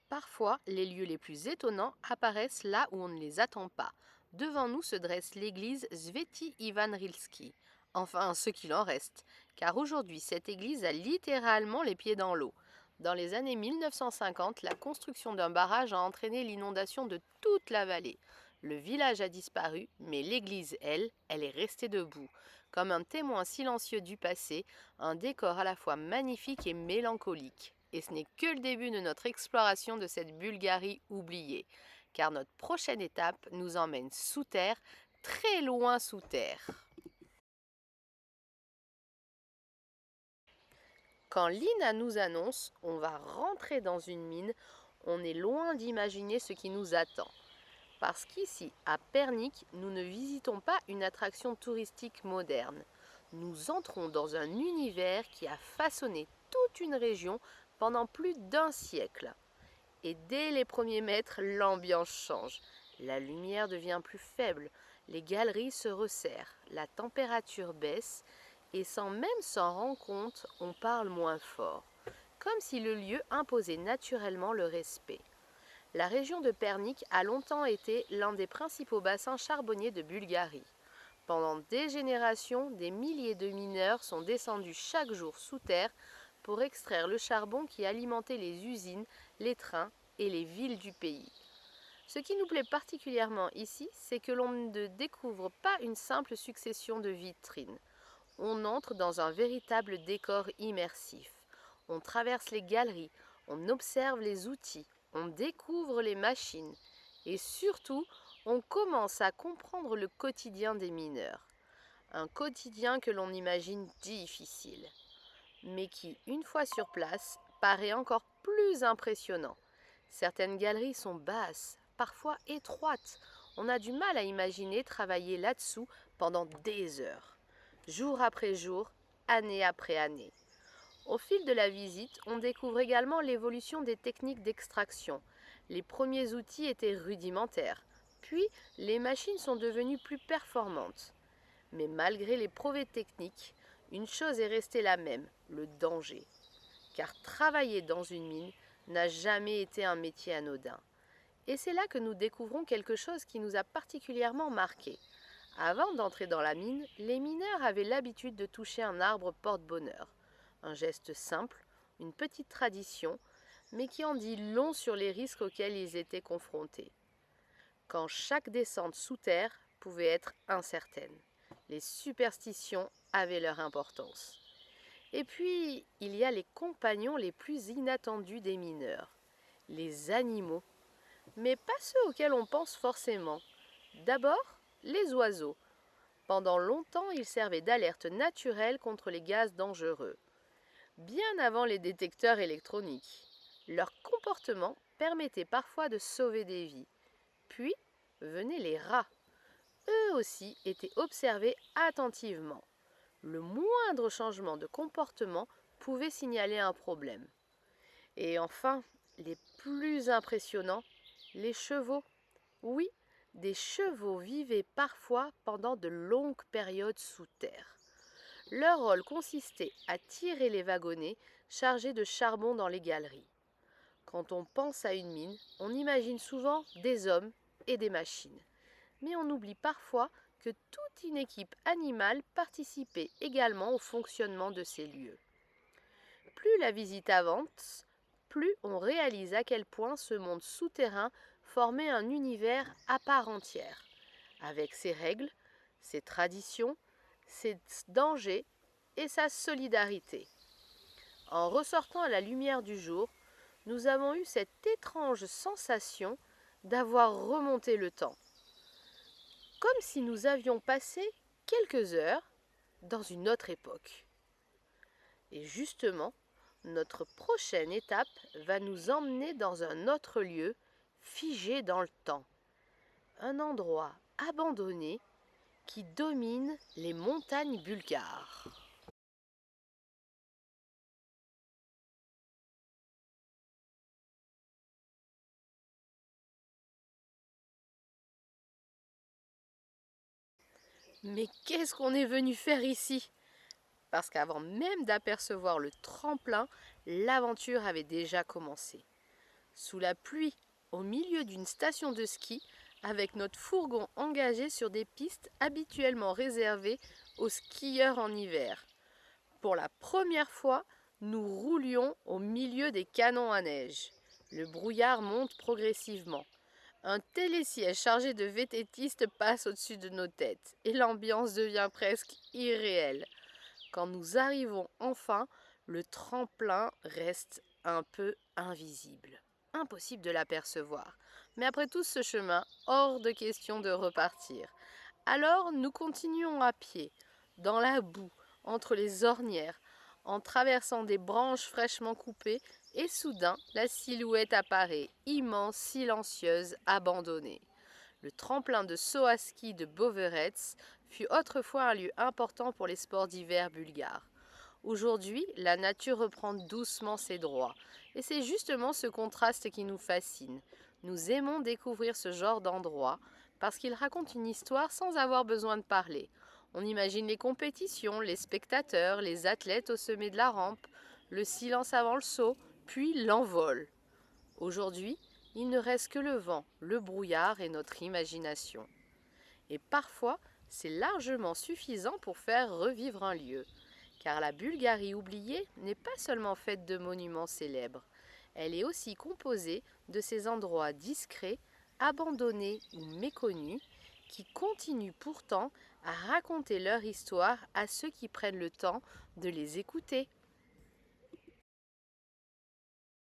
Parfois, les lieux les plus étonnants apparaissent là où on ne les attend pas. Devant nous se dresse l'église Sveti Ivan Rilski. Enfin, ce qu'il en reste, car aujourd'hui cette église a littéralement les pieds dans l'eau. Dans les années 1950, la construction d'un barrage a entraîné l'inondation de toute la vallée. Le village a disparu, mais l'église, elle est restée debout, comme un témoin silencieux du passé, un décor à la fois magnifique et mélancolique. Et ce n'est que le début de notre exploration de cette Bulgarie oubliée, car notre prochaine étape nous emmène sous terre, très loin sous terre. Quand Lina nous annonce on va rentrer dans une mine, on est loin d'imaginer ce qui nous attend. Parce qu'ici, à Pernik, nous ne visitons pas une attraction touristique moderne. Nous entrons dans un univers qui a façonné toute une région pendant plus d'un siècle. Et dès les premiers mètres, l'ambiance change. La lumière devient plus faible, les galeries se resserrent, la température baisse et sans même s'en rendre compte, on parle moins fort. Comme si le lieu imposait naturellement le respect. La région de Pernik a longtemps été l'un des principaux bassins charbonniers de Bulgarie. Pendant des générations, des milliers de mineurs sont descendus chaque jour sous terre pour extraire le charbon qui alimentait les usines, les trains et les villes du pays. Ce qui nous plaît particulièrement ici, c'est que l'on ne découvre pas une simple succession de vitrines. On entre dans un véritable décor immersif. On traverse les galeries, on observe les outils, on découvre les machines et surtout, on commence à comprendre le quotidien des mineurs. Un quotidien que l'on imagine difficile, mais qui, une fois sur place, paraît encore plus impressionnant. Certaines galeries sont basses, parfois étroites. On a du mal à imaginer travailler là-dessous pendant des heures, jour après jour, année après année. Au fil de la visite, on découvre également l'évolution des techniques d'extraction. Les premiers outils étaient rudimentaires, puis les machines sont devenues plus performantes. Mais malgré les progrès techniques, une chose est restée la même, le danger. Car travailler dans une mine n'a jamais été un métier anodin. Et c'est là que nous découvrons quelque chose qui nous a particulièrement marqués. Avant d'entrer dans la mine, les mineurs avaient l'habitude de toucher un arbre porte-bonheur. Un geste simple, une petite tradition, mais qui en dit long sur les risques auxquels ils étaient confrontés. Quand chaque descente sous terre pouvait être incertaine. Les superstitions avaient leur importance. Et puis, il y a les compagnons les plus inattendus des mineurs, les animaux, mais pas ceux auxquels on pense forcément. D'abord, les oiseaux. Pendant longtemps, ils servaient d'alerte naturelle contre les gaz dangereux, bien avant les détecteurs électroniques. Leur comportement permettait parfois de sauver des vies. Puis venaient les rats. Eux aussi étaient observés attentivement. Le moindre changement de comportement pouvait signaler un problème. Et enfin, les plus impressionnants, les chevaux. Oui, des chevaux vivaient parfois pendant de longues périodes sous terre. Leur rôle consistait à tirer les wagonnets chargés de charbon dans les galeries. Quand on pense à une mine, on imagine souvent des hommes et des machines. Mais on oublie parfois que toute une équipe animale participait également au fonctionnement de ces lieux. Plus la visite avance, plus on réalise à quel point ce monde souterrain formait un univers à part entière, avec ses règles, ses traditions, ses dangers et sa solidarité. En ressortant à la lumière du jour, nous avons eu cette étrange sensation d'avoir remonté le temps, comme si nous avions passé quelques heures dans une autre époque. Et justement, notre prochaine étape va nous emmener dans un autre lieu, figé dans le temps. Un endroit abandonné qui domine les montagnes bulgares. Mais qu'est-ce qu'on est venu faire ici? Parce qu'avant même d'apercevoir le tremplin, l'aventure avait déjà commencé. sous la pluie, au milieu d'une station de ski, avec notre fourgon engagé sur des pistes habituellement réservées aux skieurs en hiver. Pour la première fois, nous roulions au milieu des canons à neige. Le brouillard monte progressivement. Un télésiège chargé de vététistes passe au-dessus de nos têtes et l'ambiance devient presque irréelle. Quand nous arrivons enfin, le tremplin reste un peu invisible. Impossible de l'apercevoir. Mais après tout ce chemin, hors de question de repartir. Alors nous continuons à pied, dans la boue, entre les ornières, en traversant des branches fraîchement coupées, et soudain la silhouette apparaît, immense, silencieuse, abandonnée. Le tremplin de saut à ski de Boveretz fut autrefois un lieu important pour les sports d'hiver bulgares. Aujourd'hui, la nature reprend doucement ses droits, et c'est justement ce contraste qui nous fascine. Nous aimons découvrir ce genre d'endroit parce qu'il raconte une histoire sans avoir besoin de parler. On imagine les compétitions, les spectateurs, les athlètes au sommet de la rampe, le silence avant le saut, puis l'envol. Aujourd'hui, il ne reste que le vent, le brouillard et notre imagination. Et parfois, c'est largement suffisant pour faire revivre un lieu. Car la Bulgarie oubliée n'est pas seulement faite de monuments célèbres, elle est aussi composée de ces endroits discrets, abandonnés ou méconnus, qui continuent pourtant à raconter leur histoire à ceux qui prennent le temps de les écouter.